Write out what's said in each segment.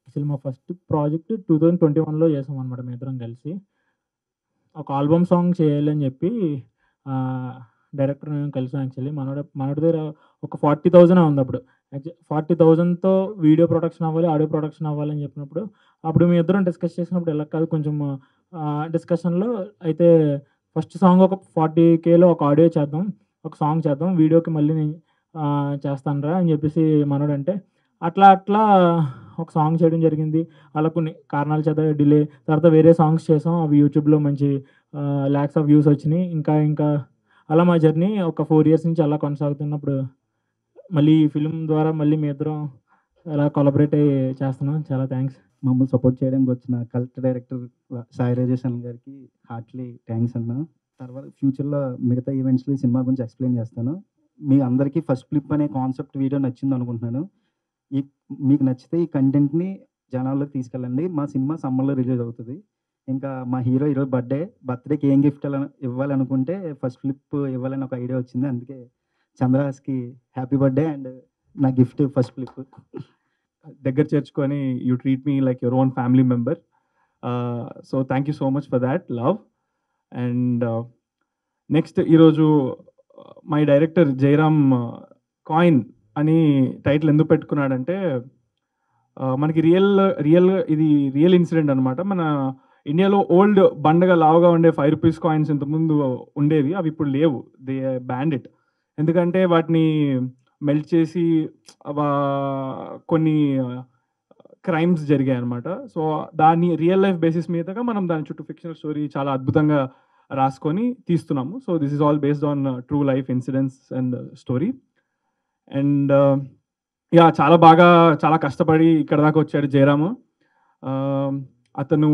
అసలు మా first project 2021లో చేసామనమాట మేమిద్దరం కలిసి. ఒక ఆల్బమ్ సాంగ్ చేయాలని చెప్పి డైరెక్టర్ మేము కలిసాం యాక్చువల్లీ. మనోడి దగ్గర ఒక 40,000 ఉందప్పుడు. 40,000తో వీడియో ప్రొడక్షన్ అవ్వాలి, ఆడియో ప్రొడక్షన్ అవ్వాలని చెప్పినప్పుడు, అప్పుడు మేమిద్దరం డిస్కస్ చేసినప్పుడు ఇలా కాదు కొంచెం డిస్కషన్‌లో అయితే ఫస్ట్ సాంగ్ ఒక 40,000లో ఒక ఆడియో చేద్దాం. ఒక సాంగ్ చేద్దాం. వీడియోకి మళ్ళీ నేను చేస్తానురా అని చెప్పేసి మనోడంటే, అట్లా అట్లా ఒక సాంగ్ చేయడం జరిగింది. అలా కొన్ని కారణాల చేత డిలే. తర్వాత వేరే సాంగ్స్ చేసాం. అవి యూట్యూబ్‌లో మంచి లాక్స్ ఆఫ్ వ్యూస్ వచ్చినియి. ఇంకా ఇంకా అలా మా జర్నీ ఒక 4 ఇయర్స్ నుంచి అలా కొనసాగుతున్నప్పుడు, మళ్ళీ ఈ ఫిల్మ్ ద్వారా మళ్ళీ మీ ఇద్దరం అలా కొలాబరేట్ అయ్యి చేస్తున్నాం. చాలా థాంక్స్. మమ్మల్ని సపోర్ట్ చేయడానికి వచ్చిన కల్ట్ డైరెక్టర్ సాయి రాజేష్ అన్న గారికి హార్ట్‌లీ థాంక్స్ అన్న. తర్వాత ఫ్యూచర్‌లో మిగతా ఈవెంట్స్‌లో ఈ సినిమా గురించి ఎక్స్‌ప్లెయిన్ చేస్తాను. మీ అందరికీ ఫస్ట్ ఫ్లిప్ అనే కాన్సెప్ట్ వీడియో నచ్చిందనుకుంటున్నాను. ఈ మీకు నచ్చితే ఈ కంటెంట్‌ని జనాల్లోకి తీసుకెళ్ళండి. మా సినిమా సమ్మర్‌లో రిలీజ్ అవుతది. ఇంకా మా హీరో ఈరోజు బర్త్‌డేకి ఏం గిఫ్ట్ ఇవ్వాలనుకుంటే ఫస్ట్ ఫ్లిప్ ఇవ్వాలని ఒక ఐడియా వచ్చింది. అందుకే చంద్రహాస్‌కి హ్యాపీ బర్త్‌డే అండ్ నా గిఫ్ట్ ఫస్ట్ ఫ్లిప్. దగ్గర చేర్చుకొని you treat me like your own family member. So thank you so much for that love. And next ఈరోజు మై డైరెక్టర్ జయరామ్ కాయిన్ అని టైటిల్ ఎందుకు పెట్టుకున్నాడంటే, మనకి ఇది రియల్ ఇన్సిడెంట్ అనమాట. మన ఇండియాలో ఓల్డ్ బండగా లావుగా ఉండే 5 రూపీస్ కాయిన్స్ ఇంతకుముందు ఉండేవి, అవి ఇప్పుడు లేవు. They band it. ఎందుకంటే వాటిని మెల్ట్ చేసి కొన్ని క్రైమ్స్ జరిగాయి అనమాట. సో దాన్ని రియల్ లైఫ్ బేసిస్ మీదగా మనం దాని చుట్టూ ఫిక్షనల్ స్టోరీ చాలా అద్భుతంగా రాసుకొని తీస్తున్నాము. So this is all based on true life incidents and story. And yeah చాలా కష్టపడి ఇక్కడ దాకా వచ్చాడు జయరాము. అతను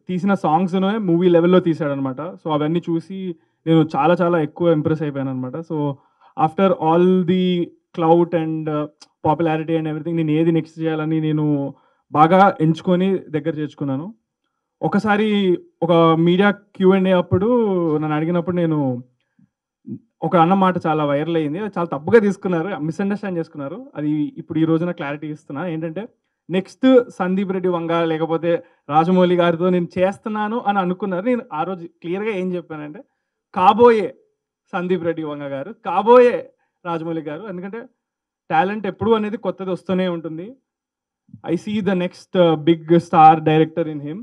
తీసిన సాంగ్స్‌నే మూవీ లెవెల్‌లో తీశాడనమాట. సో అవన్నీ చూసి నేను చాలా ఎక్కువ ఇంప్రెస్ అయిపోయాను అనమాట. So after all the clout and popularity and everything, నేను ఏది నెక్స్ట్ చేయాలని నేను బాగా ఎంచుకొని దగ్గర చేర్చుకున్నాను. ఒకసారి ఒక మీడియా Q&A అప్పుడు నన్ను అడిగినప్పుడు నేను ఒక అన్న మాట చాలా వైరల్ అయింది. అది చాలా తప్పుగా తీసుకున్నారు, మిస్‌అండర్‌స్టాండ్ చేసుకున్నారు. అది ఇప్పుడు ఈ రోజున క్లారిటీ ఇస్తున్నా. ఏంటంటే నెక్స్ట్ సందీప్ రెడ్డి వంగ లేకపోతే రాజమౌళి గారితో నేను చేస్తున్నాను అని అనుకున్నారు. నేను ఆ రోజు క్లియర్‌గా ఏం చెప్పానంటే, కాబోయే సందీప్ రెడ్డి వంగ గారు, కాబోయే రాజమౌళి గారు. ఎందుకంటే టాలెంట్ ఎప్పుడు అనేది కొత్తది వస్తూనే ఉంటుంది. I see the next big star director in him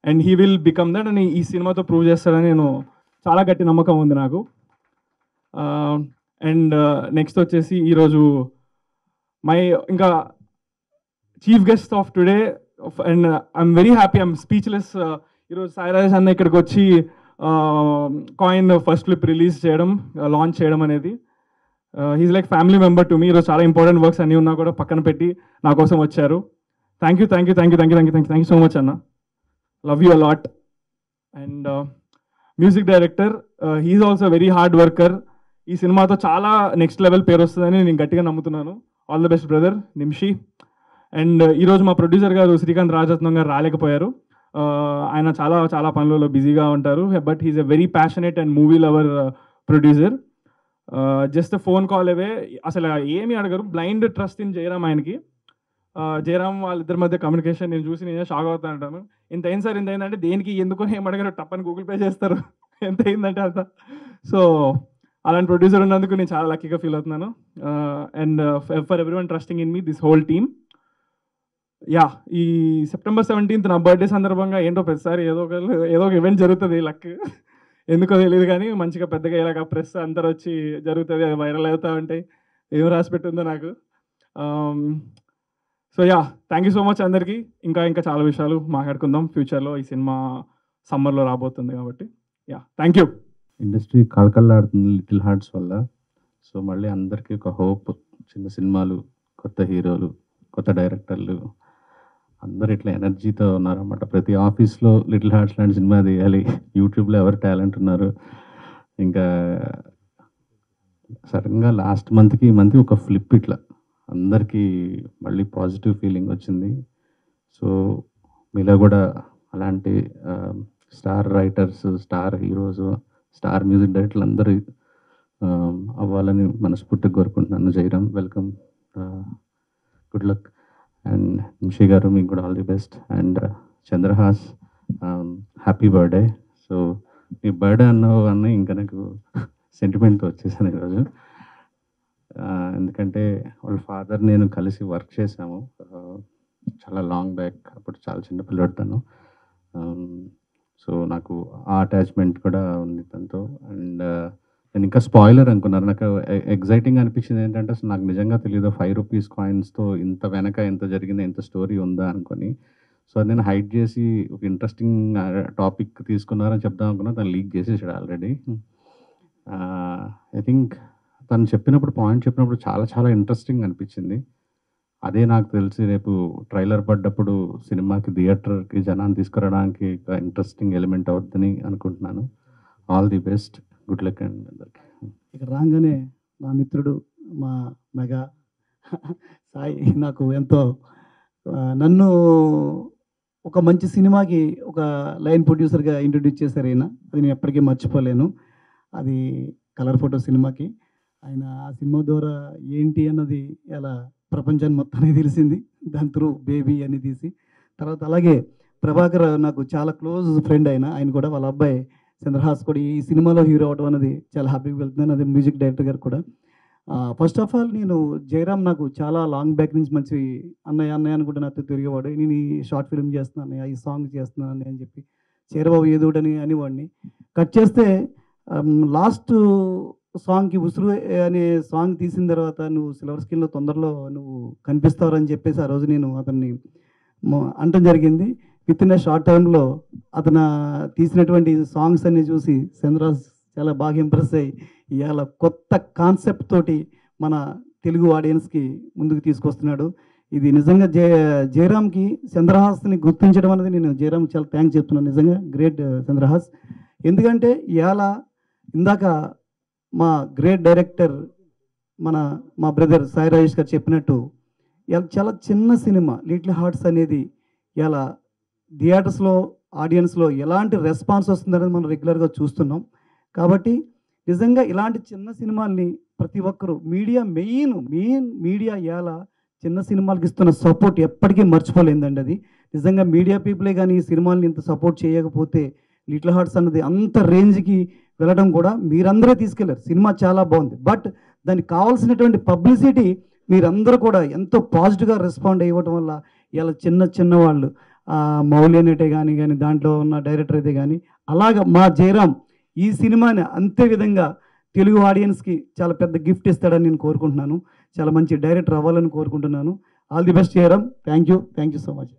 and he will become that అని ఈ సినిమాతో ప్రూవ్ చేస్తాడని నేను చాలా గట్టి నమ్మకం ఉంది నాకు. అండ్ నెక్స్ట్ వచ్చేసి ఈరోజు ఇంకా chief guest of today and I'm very happy, I'm speechless. ఈరోజు సాయి రాజేష్ అన్న ఇక్కడికి వచ్చి కాయిన్ ఫస్ట్ క్లిప్ రిలీజ్ చేయడం, లాంచ్ చేయడం అనేది, he's like family member to me. ఈరోజు చాలా ఇంపార్టెంట్ వర్క్స్ అన్నీ ఉన్నా కూడా పక్కన పెట్టి నా కోసం వచ్చారు. థ్యాంక్ యూ సో మచ్ అన్న. Love you a lot. And music director, he's also very hard worker. ఈ సినిమాతో చాలా నెక్స్ట్ లెవెల్ పేరు వస్తుందని నేను గట్టిగా నమ్ముతున్నాను. ఆల్ ద బెస్ట్ బ్రదర్ నిమిషి. అండ్ ఈరోజు మా ప్రొడ్యూసర్ గారు శ్రీకాంత్ రాజరత్నం గారు రాలేకపోయారు. ఆయన చాలా పనులలో బిజీగా ఉంటారు. But he's a very passionate and movie lover producer. Just phone call away, అసలు ఏమి అడగరు. బ్లైండ్ ట్రస్ట్ ఇన్ జయరామ్ ఆయనకి. జయరామ్ వాళ్ళిద్దరి మధ్య కమ్యూనికేషన్ నేను చూసి నేనే షాక్ అవుతా అంటాను. ఇంత అయింది సార్, ఇంత అయిందంటే దేనికి ఎందుకు ఏం అడగరు, టప్పని గూగుల్ పే చేస్తారు ఎంత అయిందంటే అంత. సో అలాంటి ప్రొడ్యూసర్ ఉన్నందుకు నేను చాలా లక్కీగా ఫీల్ అవుతున్నాను. And for every one trusting in me, this whole team. Yeah, ఈ September 17th నా బర్త్డే సందర్భంగా ఏంటో ప్రతిసారి ఏదో ఒక ఈవెంట్ జరుగుతుంది. లక్ ఎందుకో తెలియదు కానీ మంచిగా పెద్దగా ఇలాగ ప్రెస్ అందరు వచ్చి జరుగుతుంది, అది వైరల్ అవుతూ ఉంటాయి. ఏం రాసి పెట్టిందో నాకు. So yeah, thank you so much అందరికీ. ఇంకా చాలా విషయాలు మాట్లాడుకుందాం ఫ్యూచర్లో. ఈ సినిమా సమ్మర్లో రాబోతుంది కాబట్టి యా, థ్యాంక్ యూ. ఇండస్ట్రీ కళకళలాడుతుంది లిటిల్ హార్ట్స్ వల్ల. సో మళ్ళీ అందరికీ ఒక హోప్. చిన్న సినిమాలు, కొత్త హీరోలు, కొత్త డైరెక్టర్లు అందరు ఇట్లా ఎనర్జీతో ఉన్నారన్నమాట. ప్రతి ఆఫీస్లో లిటిల్ హార్ట్స్ లాంటి సినిమా తీయాలి. యూట్యూబ్లో ఎవరు టాలెంట్ ఉన్నారు. ఇంకా సడన్గా లాస్ట్ మంత్కి ఒక ఫ్లిప్, ఇట్లా అందరికీ మళ్ళీ పాజిటివ్ ఫీలింగ్ వచ్చింది. సో మీలో కూడా అలాంటి star writers, star heroes, star music డైరెక్టర్లు అందరూ అవ్వాలని మనస్ఫూర్తిగా కోరుకుంటున్నాను. Jayaram, welcome, good luck. And Nishi గారు మీకు కూడా all the best. And Chandrahas happy birthday. So me birthday అన్నావు అన్నీ ఇంకా నాకు సెంటిమెంట్తో వచ్చేసాను ఈరోజు. ఎందుకంటే వాళ్ళ ఫాదర్ నేను కలిసి వర్క్ చేశాము చాలా లాంగ్ బ్యాక్, అప్పుడు చాలా చిన్న పిల్లడుతాను. సో నాకు ఆ అటాచ్మెంట్ కూడా ఉంది తనతో. అండ్ నేను ఇంకా స్పాయిలర్ అనుకున్నాను. నాకు ఎగ్జైటింగ్ అనిపించింది ఏంటంటే అసలు నాకు నిజంగా తెలియదు 5 రూపీస్ కాయిన్స్తో ఇంత వెనక ఎంత జరిగింది, ఎంత స్టోరీ ఉందా అనుకొని. సో నేను హైడ్ చేసి ఒక ఇంట్రెస్టింగ్ టాపిక్ తీసుకున్నారని చెప్దాం అనుకున్నా, తను లీక్ చేసేసాడు ఆల్రెడీ. ఐ థింక్ తను చెప్పినప్పుడు పాయింట్ చెప్పినప్పుడు చాలా చాలా ఇంట్రెస్టింగ్ అనిపించింది. అదే నాకు తెలిసి రేపు ట్రైలర్ పడ్డప్పుడు సినిమాకి థియేటర్కి జనాన్ని తీసుకురావడానికి ఒక ఇంట్రెస్టింగ్ ఎలిమెంట్ అవుతుందని అనుకుంటున్నాను. All the best, good luck and అందరికి. ఇక్కడ రాగానే నా మిత్రుడు మా మెగా సాయి నాకు ఎంతో నన్ను ఒక మంచి సినిమాకి ఒక లైన్ ప్రొడ్యూసర్గా ఇంట్రొడ్యూస్ చేశారు ఆయన. అది నేను ఎప్పటికీ మర్చిపోలేను. అది కలర్ ఫోటో సినిమాకి ఆయన ఆ సినిమా ద్వారా ఏంటి అన్నది ఇలా ప్రపంచాన్ని మొత్తానికి తెలిసింది. దాని త్రూ బేబీ అని తీసి తర్వాత అలాగే ప్రభాకర్ నాకు చాలా క్లోజ్ ఫ్రెండ్ ఆయన కూడా వాళ్ళ అబ్బాయి చంద్రహాస్ కూడా ఈ సినిమాలో హీరో అవడం అనేది చాలా హ్యాపీగా వెళ్తున్నాను. అదే మ్యూజిక్ డైరెక్టర్ గారు కూడా. ఫస్ట్ ఆఫ్ ఆల్ నేను జయరామ్ నాకు చాలా లాంగ్ బ్యాక్ నుంచి మంచి అన్నయ్య అనుకుంటే నాతో తిరిగేవాడు. నేను ఈ షార్ట్ ఫిల్మ్ చేస్తున్నాను అన్నయ్య, ఈ సాంగ్ చేస్తున్నాను అన్నయ్య అని చెప్పి చేరబాబు ఏదోడని అనేవాడిని. కట్ చేస్తే లాస్ట్ సాంగ్కి ఉసురు అనే సాంగ్ తీసిన తర్వాత నువ్వు సిల్వర్ స్క్రీన్లో తొందరలో నువ్వు కనిపిస్తావని చెప్పేసి ఆ రోజు నేను అతన్ని అనటం జరిగింది. విత్ ఇన్ ఏ షార్ట్ టైంలో అతను తీసినటువంటి సాంగ్స్ అన్ని చూసి చంద్రహాస్ చాలా బాగా ఇంప్రెస్ అయ్యి ఇవాళ కొత్త కాన్సెప్ట్ తోటి మన తెలుగు ఆడియన్స్కి ముందుకు తీసుకొస్తున్నాడు. ఇది నిజంగా జయరామ్కి చంద్రహాస్ని గుర్తించడం అనేది నేను జయరామ్ చాలా థ్యాంక్స్ చెప్తున్నాను. నిజంగా గ్రేట్ చంద్రహాస్. ఎందుకంటే ఇవాళ ఇందాక మా గ్రేట్ డైరెక్టర్ మా బ్రదర్ సాయి రాజేష్ గారు చెప్పినట్టు ఇవాళ చాలా చిన్న సినిమా లిటిల్ హార్ట్స్ అనేది ఇలా థియేటర్స్లో ఆడియన్స్లో ఎలాంటి రెస్పాన్స్ వస్తుందనేది మనం రెగ్యులర్గా చూస్తున్నాం. కాబట్టి నిజంగా ఇలాంటి చిన్న సినిమాల్ని ప్రతి ఒక్కరూ మెయిన్ మీడియా ఇవాళ చిన్న సినిమాలకు ఇస్తున్న సపోర్ట్ ఎప్పటికీ మర్చిపోలేదండి. అది నిజంగా మీడియా పీపులే కానీ ఈ సినిమాల్ని ఇంత సపోర్ట్ చేయకపోతే లిటిల్ హార్ట్స్ అన్నది అంత రేంజ్కి వెళ్ళడం కూడా మీరందరూ తీసుకెళ్లారు. సినిమా చాలా బాగుంది. బట్ దానికి కావాల్సినటువంటి పబ్లిసిటీ మీరందరూ కూడా ఎంతో పాజిటివ్గా రెస్పాండ్ అయ్యడం వల్ల ఇలా చిన్న వాళ్ళు మౌలి అనేటే కానీ దాంట్లో ఉన్న డైరెక్టర్ అయితే కానీ అలాగ మా జయరామ్ ఈ సినిమాని అంతే విధంగా తెలుగు ఆడియన్స్కి చాలా పెద్ద గిఫ్ట్ ఇస్తాడని నేను కోరుకుంటున్నాను. చాలా మంచి డైరెక్టర్ అవ్వాలని కోరుకుంటున్నాను. All the best Jayaram. Thank you so much.